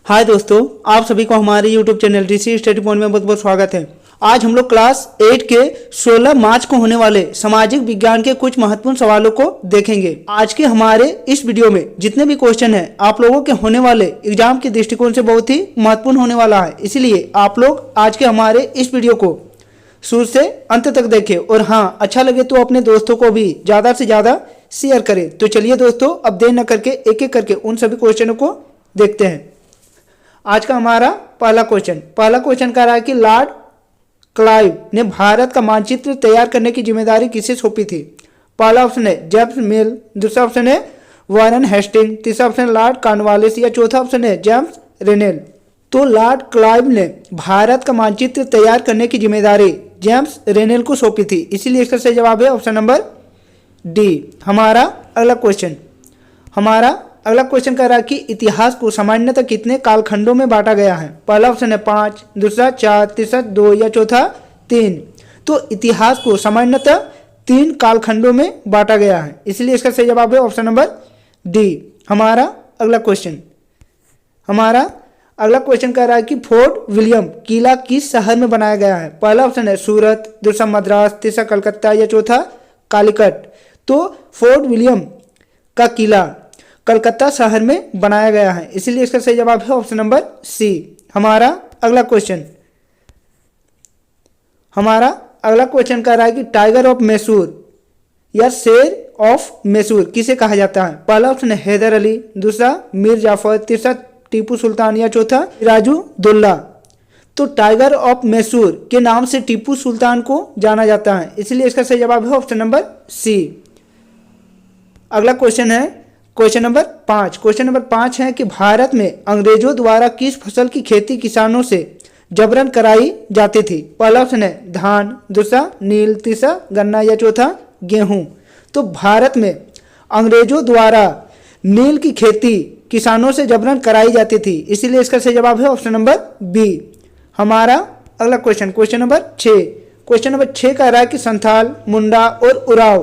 हाय दोस्तों, आप सभी को हमारे यूट्यूब चैनल ऋषि स्टडी पॉइंट में बहुत बहुत स्वागत है। आज हम लोग क्लास 8 के 16 मार्च को होने वाले सामाजिक विज्ञान के कुछ महत्वपूर्ण सवालों को देखेंगे। आज के हमारे इस वीडियो में जितने भी क्वेश्चन हैं आप लोगों के होने वाले एग्जाम के दृष्टिकोण से बहुत ही महत्वपूर्ण होने वाला है, इसलिए आप लोग आज के हमारे इस वीडियो को शुरू से अंत तक देखें और हाँ, अच्छा लगे तो अपने दोस्तों को भी ज़्यादा से ज़्यादा शेयर करें। तो चलिए दोस्तों, अब देर न करके एक एक करके उन सभी क्वेश्चनों को देखते हैं। आज का हमारा पहला क्वेश्चन कह रहा है कि लॉर्ड क्लाइव ने भारत का मानचित्र तैयार करने की जिम्मेदारी किसे सौंपी थी। पहला ऑप्शन है जेम्स मिल, दूसरा ऑप्शन है वारन हेस्टिंग, तीसरा ऑप्शन है लॉर्ड कॉर्नवालिस या चौथा ऑप्शन है जेम्स रेनेल। तो लॉर्ड क्लाइव ने भारत का मानचित्र तैयार करने की जिम्मेदारी जेम्स रेनेल को सौंपी थी, इसीलिए इसका सही जवाब है ऑप्शन नंबर डी। हमारा अगला क्वेश्चन कह रहा है कि इतिहास को सामान्यतः कितने कालखंडों में बांटा गया है। पहला ऑप्शन है 5, दूसरा 4, तीसरा 2 या चौथा 3। तो इतिहास को सामान्यतः 3 कालखंडों में बांटा गया है, इसलिए इसका सही जवाब है ऑप्शन नंबर डी। हमारा अगला क्वेश्चन कह रहा है कि फोर्ट विलियम किला किस शहर में बनाया गया है। पहला ऑप्शन है सूरत, दूसरा मद्रास, तीसरा कलकत्ता या चौथा कालीकट। तो फोर्ट विलियम का किला कलकत्ता शहर में बनाया गया है, इसीलिए इसका सही जवाब है ऑप्शन नंबर सी। हमारा अगला क्वेश्चन कह रहा है कि टाइगर ऑफ मैसूर या शेर ऑफ मैसूर किसे कहा जाता है। पहला ऑप्शन है हैदर अली, दूसरा मीर जाफर, तीसरा टीपू सुल्तान या चौथा सिराजुद्दौला। तो टाइगर ऑफ मैसूर के नाम से टीपू सुल्तान को जाना जाता है, इसलिए इसका सही जवाब है ऑप्शन नंबर सी। अगला क्वेश्चन नंबर 5 है कि भारत में अंग्रेजों द्वारा किस फसल की खेती किसानों से जबरन कराई जाती थी। पहला ऑप्शन है धान, दूसरा नील, तीसरा गन्ना या चौथा गेहूं। तो भारत में अंग्रेजों द्वारा नील की खेती किसानों से जबरन कराई जाती थी, इसीलिए इसका सही जवाब है ऑप्शन नंबर बी। हमारा अगला क्वेश्चन नंबर 6 कह रहा है कि संथाल, मुंडा और उराव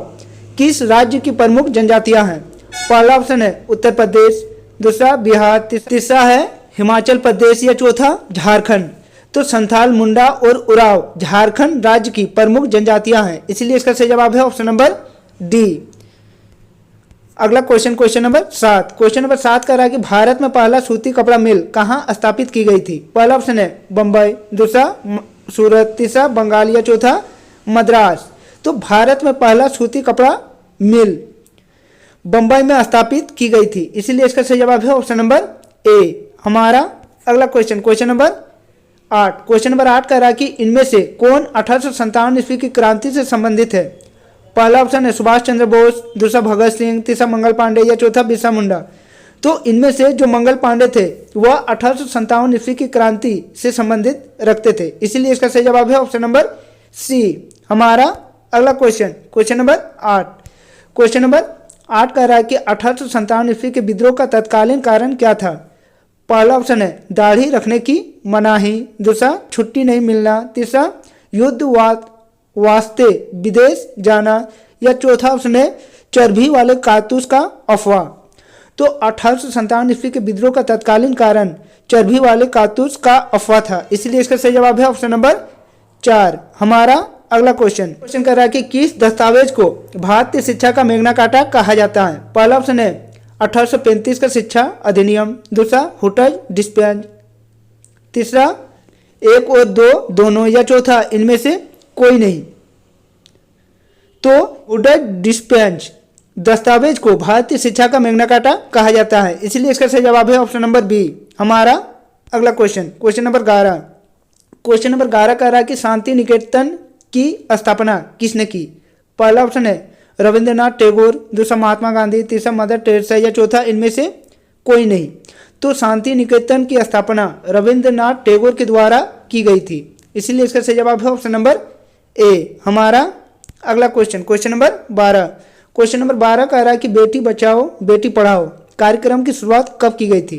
किस राज्य की प्रमुख जनजातियां हैं। पहला ऑप्शन है उत्तर प्रदेश, दूसरा बिहार, तीसरा है हिमाचल प्रदेश या चौथा झारखंड। तो संथाल, मुंडा और उराव झारखंड राज्य की प्रमुख जनजातियां हैं, इसलिए इसका सही जवाब है ऑप्शन नंबर डी। अगला क्वेश्चन नंबर 7 कह रहा है कि भारत में पहला सूती कपड़ा मिल कहाँ स्थापित की गई थी। पहला ऑप्शन है बम्बई, दूसरा सूरत, तीसरा बंगाल या चौथा मद्रास। तो भारत में पहला सूती कपड़ा मिल बम्बई में स्थापित की गई थी, इसीलिए इसका सही जवाब है ऑप्शन नंबर ए। हमारा अगला क्वेश्चन नंबर 8 कह रहा है कि इनमें से कौन 1857 ईस्वी की क्रांति से संबंधित है। पहला ऑप्शन है सुभाष चंद्र बोस, दूसरा भगत सिंह, तीसरा मंगल पांडे या चौथा बिरसा मुंडा। तो इनमें से जो मंगल पांडे थे वह 1857 ईस्वी की क्रांति से संबंधित रखते थे, इसीलिए इसका सही जवाब है ऑप्शन नंबर सी। हमारा अगला क्वेश्चन नंबर 8 कह रहा है कि 1857 ईस्वी के विद्रोह का तत्कालीन कारण क्या था। पहला ऑप्शन है दाढ़ी रखने की मनाही, दूसरा छुट्टी नहीं मिलना, तीसरा युद्ध वास्ते विदेश जाना या चौथा ऑप्शन है चर्बी वाले कारतूस का अफवाह। तो 1857 ईस्वी के विद्रोह का तत्कालीन कारण चर्बी वाले कारतूस का अफवाह था, इसलिए इसका सही जवाब है ऑप्शन नंबर 4। हमारा अगला क्वेश्चन कह रहा है कि किस दस्तावेज को भारतीय शिक्षा का मैग्ना कार्टा कहा जाता है। पहला ऑप्शन है 1835 का शिक्षा अधिनियम, दूसरा हुटर डिस्पेंस, तीसरा 1 और 2 दोनों या चौथा इनमें से कोई नहीं। तो हुटर डिस्पेंस दस्तावेज को भारतीय शिक्षा का मैग्ना कार्टा कहा जाता है, इसलिए इसका सही जवाब है ऑप्शन नंबर बी। हमारा अगला क्वेश्चन नंबर 11 कह रहा है कि शांति निकेतन की स्थापना किसने की। पहला ऑप्शन है रविंद्रनाथ टैगोर, दूसरा महात्मा गांधी, तीसरा मदर टेरेसा या चौथा इनमें से कोई नहीं। तो शांति निकेतन की स्थापना रविंद्रनाथ टैगोर के द्वारा की गई थी, इसीलिए इसका सही जवाब है ऑप्शन नंबर ए। हमारा अगला क्वेश्चन नंबर 12 कह रहा है कि बेटी बचाओ बेटी पढ़ाओ कार्यक्रम की शुरुआत कब की गई थी।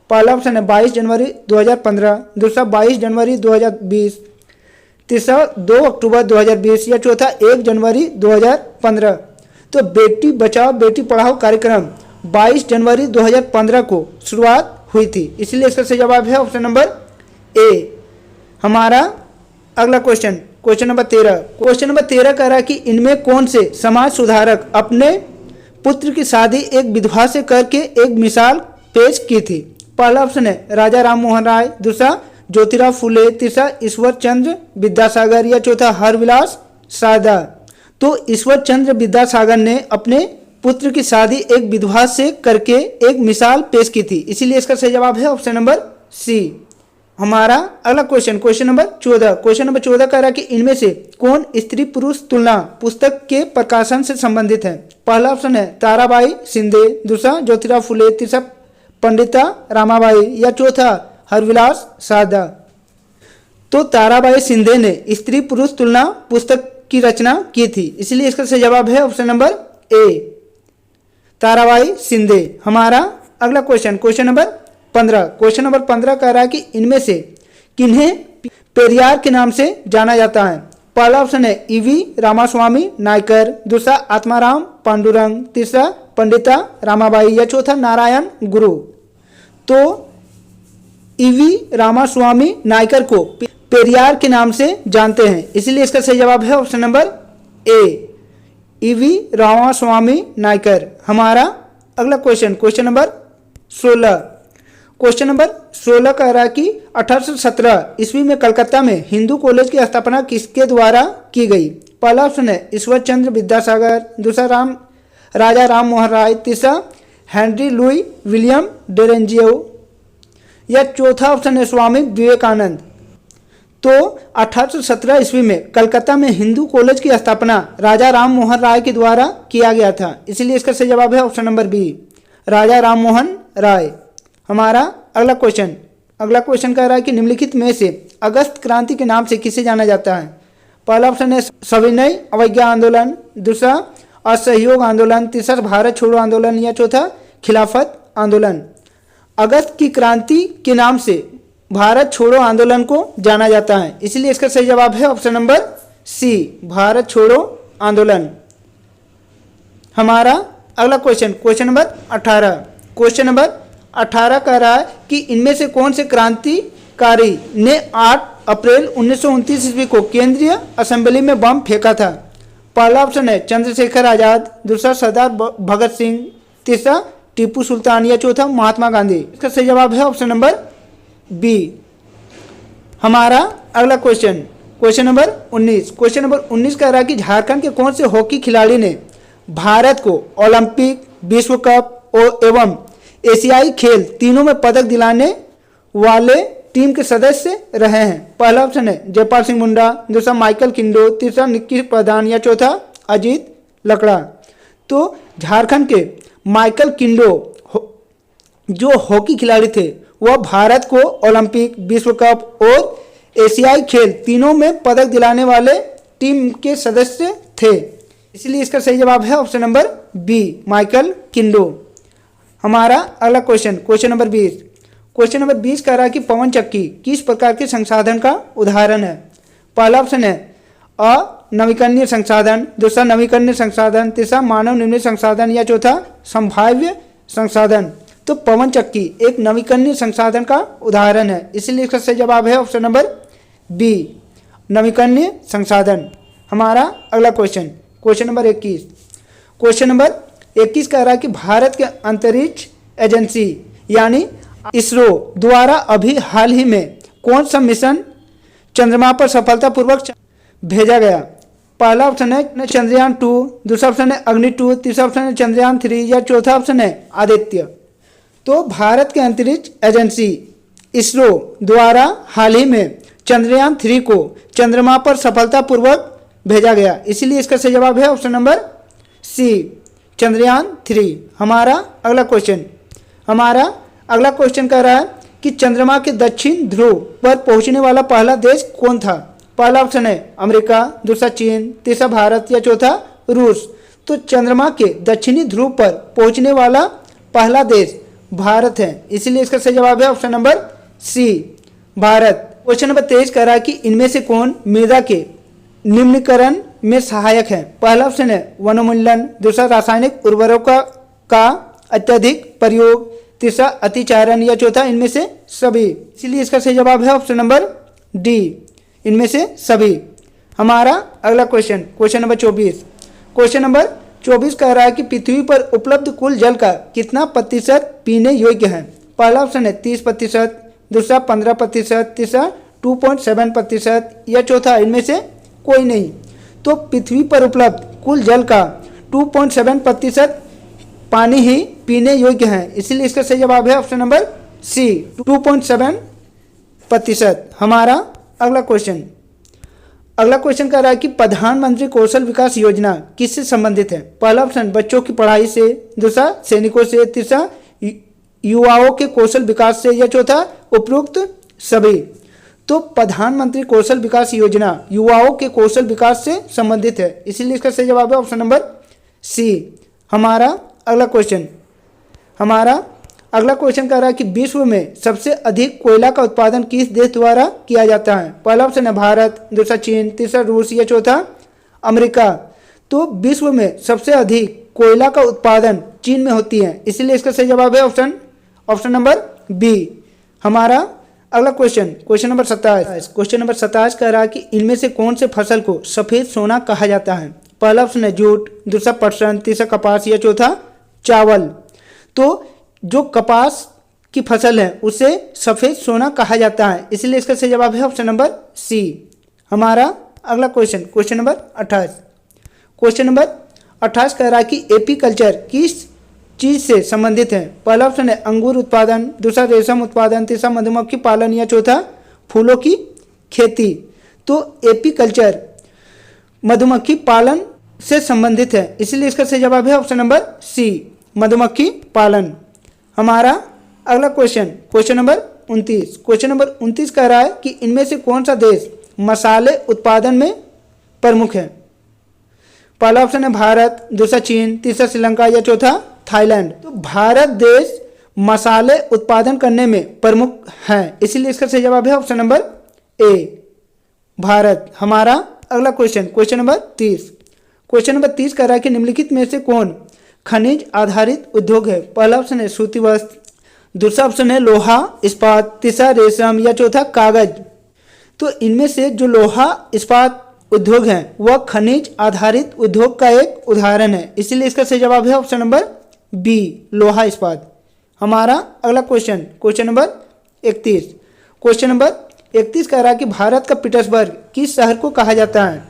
पहला ऑप्शन है 22 जनवरी 2015, दूसरा 22 जनवरी 2020, तीसरा 2 अक्टूबर 2020 या चौथा 1 जनवरी 2015। तो बेटी बचाओ बेटी पढ़ाओ कार्यक्रम 22 जनवरी 2015 को शुरुआत हुई थी। इसलिए इसका सही जवाब है ऑप्शन नंबर ए। हमारा अगला question, question number 13। Question number 13 कह रहा है कि इनमें कौन से समाज सुधारक अपने पुत्र की शादी एक विधवा से करके एक मिसाल पेश की थी? पहला ऑप्शन है राजा राम मोहन राय, दूसरा ज्योतिराव फुले, तीसरा ईश्वर चंद्र विद्यासागर या चौथा हरविलास सारदा। तो ईश्वर चंद्र विद्यासागर ने अपने पुत्र की शादी एक विधवा से करके एक मिसाल पेश की थी। इसीलिए इसका सही जवाब है ऑप्शन नंबर सी। हमारा अगला question, question number 14। Question number 14 कह रहा है कि इनमें से कौन स्त्री पुरुष तुलना पुस्तक के प्रकाशन से संबंधित है? पहला ऑप्शन है ताराबाई शिंदे, दूसरा ज्योतिराव फुले, तीसरा पंडिता रामाबाई या चौथा हरविलास सारदा। तो ताराबाई शिंदे ने स्त्री पुरुष तुलना पुस्तक की रचना की थी। इसलिए इसका सही जवाब है ऑप्शन नंबर ए, ताराबाई शिंदे। हमारा अगला question, question number 15। Question number 15 कह रहा है कि इनमें से किन्हें पेरियार के नाम से जाना जाता है? पहला ऑप्शन है ईवी रामास्वामी नायकर, दूसरा आत्माराम पांडुरंग, तीसरा पंडिता रामाबाई या चौथा नारायण गुरु। तो ईवी रामास्वामी नायकर को पेरियार के नाम से जानते हैं। इसलिए इसका सही जवाब है option number A, EV Ramasamy Naicker. हमारा अगला question, question number 16। Question number 16 कह रहा है कि 1817 ईस्वी में कलकत्ता में हिंदू कॉलेज की स्थापना किसके द्वारा की गई? पहला ऑप्शन है ईश्वर चंद्र विद्यासागर, दूसरा राजा राम मोहन राय, तीसरा हेनरी लुई विलियम डेरेंजियो या चौथा ऑप्शन है स्वामी विवेकानंद। तो 1817 ईस्वी में कलकत्ता में हिंदू कॉलेज की स्थापना राजा राम मोहन राय के द्वारा किया गया था। इसलिए इसका सही जवाब है ऑप्शन नंबर बी, राजा राम मोहन राय। हमारा अगला क्वेश्चन कह रहा है कि निम्नलिखित में से अगस्त क्रांति के नाम से किसे जाना जाता है? पहला ऑप्शन है सविनय अवज्ञा आंदोलन, दूसरा असहयोग आंदोलन, तीसरा भारत छोड़ो आंदोलन या चौथा खिलाफत आंदोलन। अगस्त की क्रांति के नाम से भारत छोड़ो आंदोलन को जाना जाता है। इसलिए इसका सही जवाब है ऑप्शन नंबर सी, भारत छोड़ो आंदोलन। हमारा अगला question, question number 18। Question number 18 कह रहा है कि इनमें से कौन से क्रांतिकारी ने 8 अप्रैल 1929 ईस्वी को केंद्रीय असेंबली में बम फेंका था? पहला ऑप्शन है चंद्रशेखर आजाद, दूसरा सरदार भगत सिंह, तीसरा टीपू सुल्तान या चौथा महात्मा गांधी। इसका सही जवाब है ऑप्शन नंबर बी। हमारा अगला question, question number 19। Question number 19 कह रहा है कि झारखंड के कौन से हॉकी खिलाड़ी ने भारत को ओलंपिक, विश्व कप एवं एशियाई खेल तीनों में पदक दिलाने वाले टीम के सदस्य रहे हैं? पहला ऑप्शन है जयपाल सिंह मुंडा, दूसरा माइकल किंडो, तीसरा निक्की प्रधान या चौथा अजीत लकड़ा। तो झारखंड के माइकल किंडो जो हॉकी खिलाड़ी थे वह भारत को ओलंपिक, विश्व कप और एशियाई खेल तीनों में पदक दिलाने वाले टीम के सदस्य थे। इसलिए इसका सही जवाब है ऑप्शन नंबर बी, माइकल किंडो। हमारा अगला question, question number 20। Question number 20 कह रहा है कि पवन चक्की किस प्रकार के संसाधन का उदाहरण है? पहला ऑप्शन है अनवीकरणीय संसाधन, दूसरा नवीकरणीय संसाधन, तीसरा मानव निर्मित संसाधन या चौथा संभाव्य संसाधन। तो पवन चक्की एक नवीकरणीय संसाधन का उदाहरण है। इसलिए इसका सही जवाब है ऑप्शन नंबर बी, नवीकरणीय संसाधन। हमारा अगला question, question number 21। Question number 21 कह रहा है कि भारत के अंतरिक्ष एजेंसी यानी इसरो द्वारा अभी हाल ही में कौन सा मिशन चंद्रमा पर सफलतापूर्वक भेजा गया? पहला ऑप्शन है चंद्रयान 2, दूसरा ऑप्शन है अग्नि 2, तीसरा ऑप्शन है चंद्रयान 3 या चौथा ऑप्शन है आदित्य। तो भारत के अंतरिक्ष एजेंसी इसरो द्वारा हाल ही में चंद्रयान 3 को चंद्रमा पर सफलतापूर्वक भेजा गया। इसीलिए इसका सही जवाब है ऑप्शन नंबर सी, चंद्रयान 3। हमारा अगला क्वेश्चन कह रहा है कि चंद्रमा के दक्षिण ध्रुव पर पहुंचने वाला पहला देश कौन था? पहला ऑप्शन है अमेरिका, दूसरा चीन, तीसरा भारत या चौथा रूस। तो चंद्रमा के दक्षिणी ध्रुव पर पहुंचने वाला पहला देश भारत है। इसलिए इसका सही जवाब है option number C, Bharat. Question number 23 कह रहा है कि इनमें से कौन मृदा के निम्नीकरण में सहायक है? पहला ऑप्शन है वनोन्मूलन, दूसरा रासायनिक उर्वरकों का अत्यधिक प्रयोग, तीसरा अतिचारण या चौथा इनमें से सभी। इसलिए इसका सही जवाब है ऑप्शन नंबर डी, इनमें से सभी। हमारा अगला क्वेश्चन नंबर 24। क्वेश्चन नंबर 24 कह रहा है कि पृथ्वी पर उपलब्ध कुल जल का कितना प्रतिशत पीने योग्य है। पहला ऑप्शन है 30%, दूसरा 15%, तीसरा 2.7% या चौथा इनमें से कोई नहीं। तो पृथ्वी पर उपलब्ध कुल जल का 2.7% पानी ही पीने योग्य है, इसलिए इसका सही जवाब है ऑप्शन नंबर सी, 2.7%। हमारा अगला क्वेश्चन कह रहा है कि प्रधानमंत्री कौशल विकास योजना किससे संबंधित है। पहला ऑप्शन बच्चों की पढ़ाई से, दूसरा सैनिकों से, तीसरा युवाओं के कौशल विकास से या चौथा उपरोक्त सभी। तो प्रधानमंत्री कौशल विकास योजना युवाओं के कौशल विकास से संबंधित है, इसीलिए इसका सही जवाब है ऑप्शन नंबर सी। हमारा अगला क्वेश्चन कह रहा है कि विश्व में सबसे अधिक कोयला का उत्पादन किस देश द्वारा किया जाता है। पहला ऑप्शन है भारत, दूसरा चीन, तीसरा रूस या चौथा अमेरिका। तो विश्व में सबसे अधिक कोयला का उत्पादन चीन में होती है, इसीलिए इसका सही जवाब है ऑप्शन नंबर बी। हमारा अगला क्वेश्चन नंबर 27 कह रहा है कि इनमें से कौन से फसल को सफ़ेद सोना कहा जाता है। पहला ऑप्शन है जूट, दूसरा पटसन, तीसरा कपास या चौथा चावल। तो जो कपास की फसल है उसे सफ़ेद सोना कहा जाता है, इसलिए इसका सही जवाब है ऑप्शन नंबर सी। हमारा अगला क्वेश्चन नंबर 28 कह रहा है कि एपीकल्चर किस चीज़ से संबंधित है। पहला ऑप्शन है अंगूर उत्पादन, दूसरा रेशम उत्पादन, तीसरा मधुमक्खी पालन या चौथा फूलों की खेती। तो एपीकल्चर मधुमक्खी पालन से संबंधित है, इसलिए इसका सही जवाब है ऑप्शन नंबर सी, मधुमक्खी पालन। हमारा अगला क्वेश्चन नंबर 29 कह रहा है कि इनमें से कौन सा देश मसाले उत्पादन में प्रमुख है। पहला ऑप्शन है भारत, दूसरा चीन, तीसरा श्रीलंका या चौथा थाईलैंड। तो भारत देश मसाले उत्पादन करने में प्रमुख है, इसीलिए इसका सही जवाब है ऑप्शन नंबर ए, भारत। हमारा अगला क्वेश्चन नंबर 30 कह रहा है कि निम्नलिखित में से कौन खनिज आधारित उद्योग है। पहला ऑप्शन है सूती वस्त्र, दूसरा ऑप्शन है लोहा इस्पात, तीसरा रेशम या चौथा कागज। तो इनमें से जो लोहा इस्पात उद्योग है वह खनिज आधारित उद्योग का एक उदाहरण है, इसीलिए इसका सही जवाब है ऑप्शन नंबर बी, लोहा इस्पात। हमारा अगला क्वेश्चन नंबर 31 कह रहा है कि भारत का पीटर्सबर्ग किस शहर को कहा जाता है।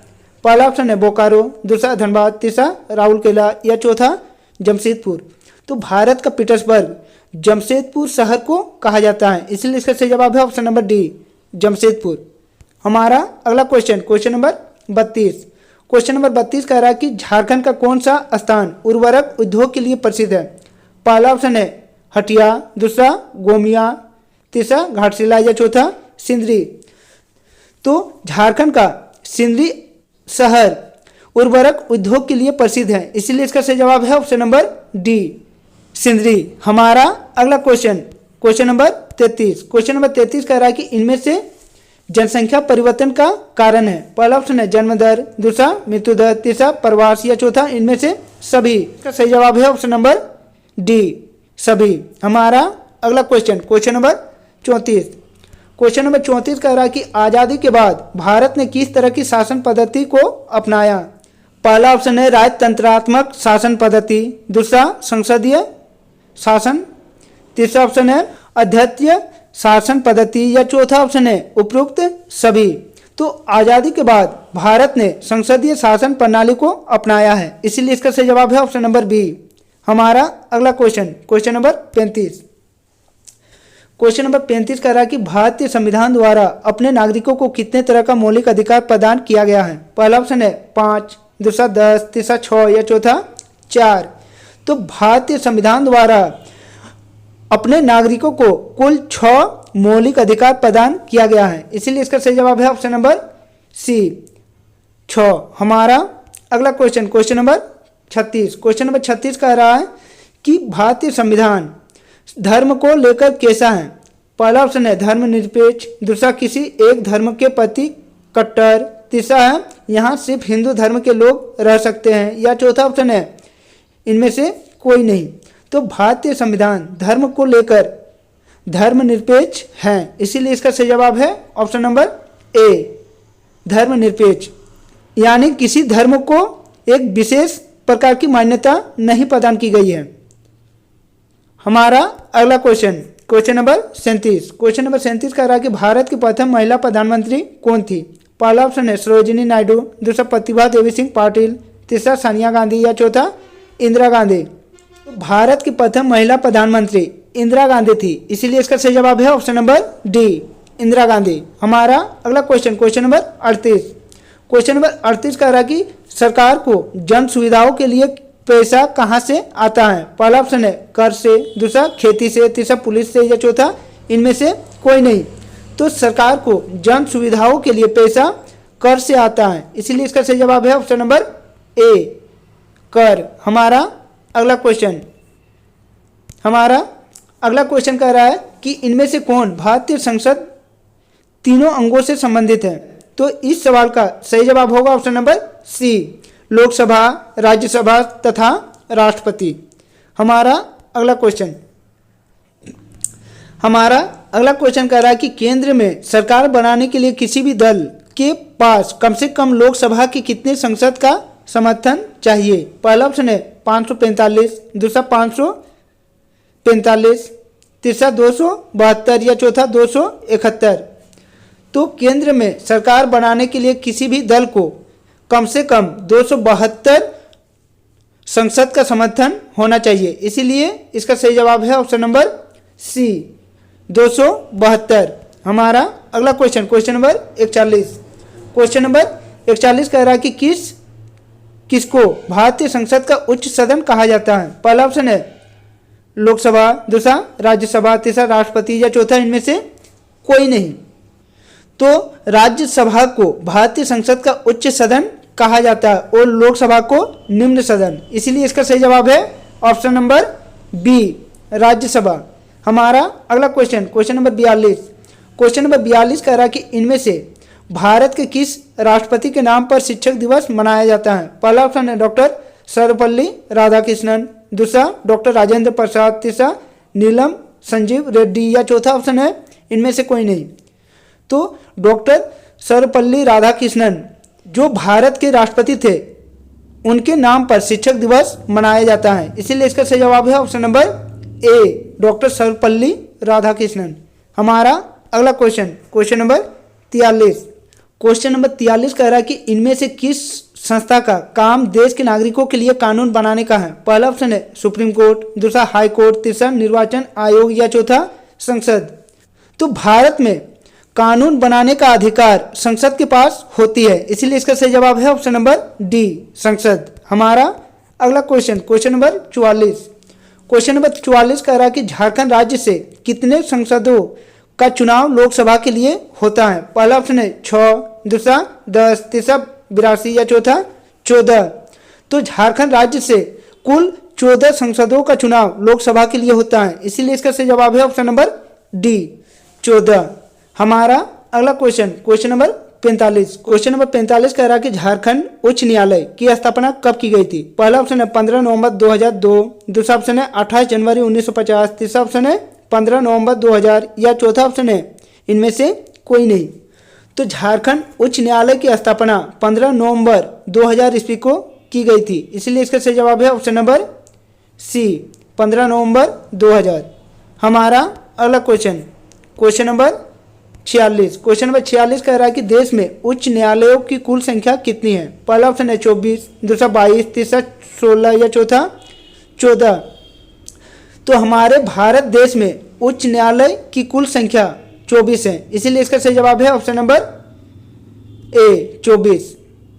पहला ऑप्शन है बोकारो, दूसरा धनबाद, तीसरा राउरकेला या चौथा जमशेदपुर। तो भारत का पीटर्सबर्ग जमशेदपुर शहर को कहा जाता है, इसलिए इसका सही जवाब है ऑप्शन नंबर डी, जमशेदपुर। हमारा अगला क्वेश्चन नंबर 32 कह रहा है कि झारखंड का कौन सा स्थान उर्वरक उद्योग के लिए प्रसिद्ध है। पहला ऑप्शन है हटिया, दूसरा गोमिया, तीसरा घाटशिला या चौथा सिंदरी। तो झारखंड का सिंदरी शहर उर्वरक उद्योग के लिए प्रसिद्ध है, इसलिए इसका सही जवाब है ऑप्शन नंबर डी, सिंदरी। हमारा अगला क्वेश्चन नंबर 33 कह रहा है कि इनमें से जनसंख्या परिवर्तन का कारण है। पहला ऑप्शन है जन्म दर, दूसरा मृत्यु दर, तीसरा प्रवास या चौथा इनमें से सभी। इसका सही जवाब है ऑप्शन नंबर डी, सभी। हमारा अगला क्वेश्चन नंबर 34 कह रहा है कि आज़ादी के बाद भारत ने किस तरह की शासन पद्धति को अपनाया। पहला ऑप्शन है राजतंत्रात्मक शासन पद्धति, दूसरा संसदीय शासन, तीसरा ऑप्शन है अध्यक्षीय शासन पद्धति या चौथा ऑप्शन है उपरोक्त सभी। तो आज़ादी के बाद भारत ने संसदीय शासन प्रणाली को अपनाया है, इसीलिए इसका सही जवाब है ऑप्शन नंबर बी। हमारा अगला क्वेश्चन नंबर 35 कह रहा है कि भारतीय संविधान द्वारा अपने नागरिकों को कितने तरह का मौलिक अधिकार प्रदान किया गया है। पहला ऑप्शन है 5, दूसरा 10, तीसरा 6 या चौथा 4। तो भारतीय संविधान द्वारा अपने नागरिकों को कुल 6 मौलिक अधिकार प्रदान किया गया है, इसीलिए इसका सही जवाब है ऑप्शन नंबर सी, 6। हमारा अगला क्वेश्चन नंबर 36 कह रहा है कि भारतीय संविधान धर्म को लेकर कैसा है। पहला ऑप्शन है धर्मनिरपेक्ष, दूसरा किसी एक धर्म के प्रति कट्टर, तीसरा है यहाँ सिर्फ हिंदू धर्म के लोग रह सकते हैं या चौथा ऑप्शन है इनमें से कोई नहीं। तो भारतीय संविधान धर्म को लेकर धर्मनिरपेक्ष है, इसीलिए इसका सही जवाब है ऑप्शन नंबर ए, धर्मनिरपेक्ष। यानी किसी धर्म को एक विशेष प्रकार की मान्यता नहीं प्रदान की गई है। हमारा अगला क्वेश्चन नंबर 37। क्वेश्चन नंबर 37 कह रहा है कि भारत की प्रथम महिला प्रधानमंत्री कौन थी? पहला ऑप्शन है सरोजिनी नायडू, दूसरा प्रतिभा देवी सिंह पाटिल, तीसरा सोनिया गांधी या चौथा इंदिरा गांधी। तो भारत की प्रथम महिला प्रधानमंत्री इंदिरा गांधी थी, इसीलिए इसका सही जवाब है option number D, Indira Gandhi. हमारा अगला क्वेश्चन नंबर 38। क्वेश्चन नंबर 38 कह रहा है कि सरकार को जन सुविधाओं के लिए पैसा कहाँ से आता है? पहला ऑप्शन है कर से, दूसरा खेती से, तीसरा पुलिस से या चौथा इनमें से कोई नहीं। तो सरकार को जन सुविधाओं के लिए पैसा कर से आता है, इसीलिए इसका सही जवाब है ऑप्शन नंबर ए, कर। हमारा अगला क्वेश्चन कह रहा है कि इनमें से कौन भारतीय संसद तीनों अंगों से संबंधित है? तो इस सवाल का सही जवाब होगा option number C, Lok Sabha, Rajya Sabha तथा राष्ट्रपति। हमारा अगला क्वेश्चन कह रहा है कि केंद्र में सरकार बनाने के लिए किसी भी दल के पास कम से कम लोकसभा के कितने सांसद का समर्थन चाहिए? पहला ऑप्शन है 545, दूसरा 545, तीसरा 272 या चौथा 271। तो केंद्र में सरकार बनाने के लिए किसी भी दल को कम से कम 272 संसद का समर्थन होना चाहिए, इसीलिए इसका सही जवाब है ऑप्शन नंबर सी, 272। हमारा अगला क्वेश्चन नंबर 41। क्वेश्चन नंबर 41 कह रहा है कि किसको भारतीय संसद का उच्च सदन कहा जाता है? पहला ऑप्शन है लोकसभा, दूसरा राज्यसभा, तीसरा राष्ट्रपति या चौथा इनमें से कोई नहीं। तो राज्यसभा को भारतीय संसद का उच्च सदन कहा जाता है और लोकसभा को निम्न सदन, इसीलिए इसका सही जवाब है ऑप्शन नंबर बी, राज्यसभा। हमारा अगला क्वेश्चन नंबर 42। क्वेश्चन नंबर 42 कह रहा है कि इनमें से भारत के किस राष्ट्रपति के नाम पर शिक्षक दिवस मनाया जाता है? पहला ऑप्शन है डॉक्टर सर्वपल्ली राधाकृष्णन, दूसरा डॉक्टर राजेंद्र प्रसाद, तीसरा नीलम संजीव रेड्डी या चौथा ऑप्शन है इनमें से कोई नहीं। तो डॉक्टर सर्वपल्ली राधाकृष्णन जो भारत के राष्ट्रपति थे उनके नाम पर शिक्षक दिवस मनाया जाता है, इसीलिए इसका सही जवाब है ऑप्शन नंबर ए, डॉक्टर सर्वपल्ली राधाकृष्णन। हमारा अगला क्वेश्चन नंबर 43। क्वेश्चन नंबर 43 कह रहा है कि इनमें से किस संस्था का काम देश के नागरिकों के लिए कानून बनाने का है? पहला ऑप्शन है सुप्रीम कोर्ट, दूसरा हाई कोर्ट, तीसरा निर्वाचन आयोग या चौथा संसद। तो भारत में कानून बनाने का अधिकार संसद के पास होती है, इसीलिए इसका सही जवाब है ऑप्शन नंबर डी, संसद। हमारा अगला क्वेश्चन नंबर 44। क्वेश्चन नंबर 44 कह रहा है कि झारखंड राज्य से कितने सांसदों का चुनाव लोकसभा के लिए होता है? पहला ऑप्शन है 6, दूसरा 10, तीसरा 82 या चौथा 14। तो झारखंड राज्य से कुल 14 सांसदों का चुनाव लोकसभा के लिए होता है, इसीलिए इसका सही जवाब है ऑप्शन नंबर डी, 14। हमारा अगला क्वेश्चन नंबर 45। क्वेश्चन नंबर 45 कह रहा है कि झारखंड उच्च न्यायालय की स्थापना कब की गई थी? पहला ऑप्शन है 15 नवंबर 2002, दूसरा ऑप्शन है 28 जनवरी 1950, तीसरा ऑप्शन है 15 नवंबर 2000 या चौथा ऑप्शन है इनमें से कोई नहीं। तो झारखंड उच्च न्यायालय की स्थापना 15 नवंबर 2000 ईस्वी को की गई थी, इसलिए इसका सही जवाब है ऑप्शन नंबर सी, 15 नवंबर 2000। हमारा अगला क्वेश्चन नंबर 46। क्वेश्चन नंबर 46 कह रहा है कि देश में उच्च न्यायालयों की कुल संख्या कितनी है? पहला ऑप्शन है 24, दूसरा 22, तीसरा 16 या चौथा 14। तो हमारे भारत देश में उच्च न्यायालय की कुल संख्या 24 है, इसीलिए इसका सही जवाब है ऑप्शन नंबर ए, 24।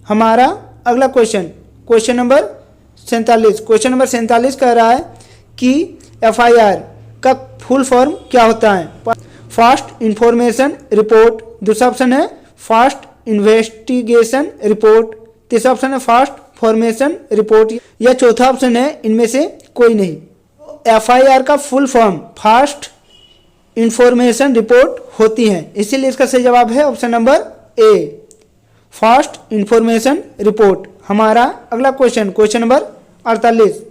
हमारा अगला क्वेश्चन नंबर 47। क्वेश्चन नंबर 47 कह रहा है कि FIR का फुल फॉर्म क्या होता है? फास्ट इंफॉर्मेशन रिपोर्ट, दूसरा ऑप्शन है फास्ट इन्वेस्टिगेशन रिपोर्ट, तीसरा ऑप्शन है फास्ट फॉर्मेशन रिपोर्ट या चौथा ऑप्शन है इनमें से कोई नहीं। FIR का full form fast information report होती है, इसीलिए इसका सही जवाब है ऑप्शन नंबर ए, फास्ट इंफॉर्मेशन रिपोर्ट। हमारा अगला क्वेश्चन नंबर 48।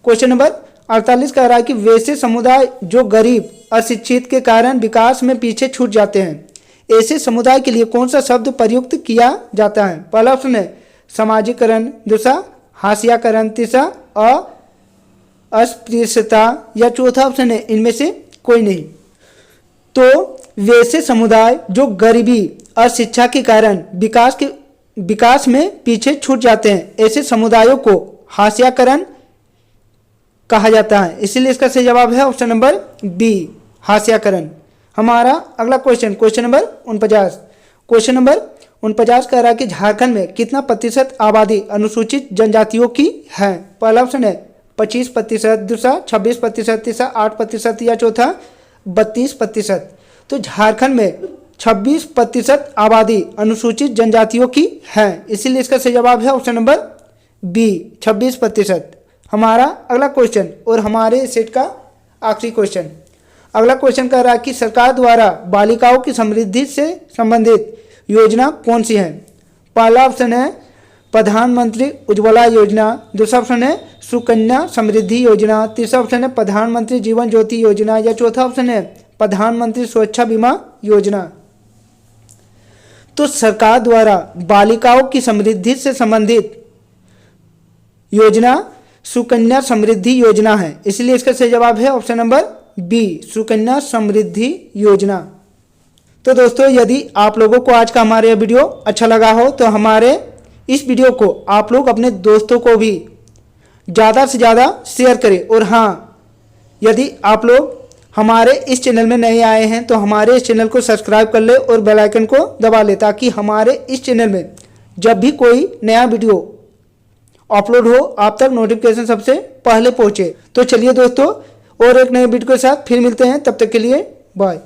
क्वेश्चन नंबर 48 कह रहा है कि वैसे समुदाय जो गरीब अशिक्षित के कारण विकास में पीछे छूट जाते हैं। ऐसे समुदाय के लिए कौन सा शब्द प्रयुक्त किया जाता है? पहला ऑप्शन है समाजीकरण, दूसरा हाशियाकरण, तीसरा अस्पृश्यता या चौथा ऑप्शन है इनमें से कोई नहीं। तो वैसे समुदाय जो गरीबी अशिक्षा के कारण विकास में पीछे छूट जाते हैं, ऐसे समुदायों को हाशियाकरण कहा जाता है। इसीलिए इसका सही जवाब है ऑप्शन नंबर बी, हाशियाकरण। हमारा अगला क्वेश्चन नंबर 49। क्वेश्चन नंबर 49 कह रहा है कि झारखंड में कितना प्रतिशत आबादी अनुसूचित जनजातियों की है? पहला ऑप्शन है 25%, दूसरा 26%, तीसरा 8% या चौथा 32%। तो झारखंड में 26% आबादी अनुसूचित जनजातियों की है। इसीलिए इसका सही जवाब है ऑप्शन नंबर बी, 26%। हमारा अगला क्वेश्चन और हमारे सेट का आखिरी क्वेश्चन। अगला क्वेश्चन कह रहा है कि सरकार द्वारा बालिकाओं की समृद्धि से संबंधित योजना कौन सी है? पहला ऑप्शन है प्रधानमंत्री उज्ज्वला योजना, दूसरा ऑप्शन है सुकन्या समृद्धि योजना, तीसरा ऑप्शन है प्रधानमंत्री जीवन ज्योति योजना या चौथा ऑप्शन है प्रधानमंत्री सुरक्षा बीमा योजना। तो सरकार द्वारा बालिकाओं की समृद्धि से संबंधित योजना सुकन्या समृद्धि योजना है। इसलिए इसका सही जवाब है option number B, Sukanya Samriddhi योजना। तो दोस्तों, यदि आप लोगों को आज का हमारा यह वीडियो अच्छा लगा हो तो हमारे इस वीडियो को आप लोग अपने दोस्तों को भी ज़्यादा से ज़्यादा शेयर करें। और हाँ, यदि आप लोग हमारे इस चैनल में नए आए हैं तो हमारे इस चैनल को सब्सक्राइब कर ले और बेल आइकन को दबा ले, ताकि हमारे इस चैनल में जब भी कोई नया वीडियो अपलोड हो आप तक नोटिफिकेशन सबसे पहले पहुंचे। तो चलिए दोस्तों, और एक नए वीडियो के साथ फिर मिलते हैं, तब तक के लिए बाय।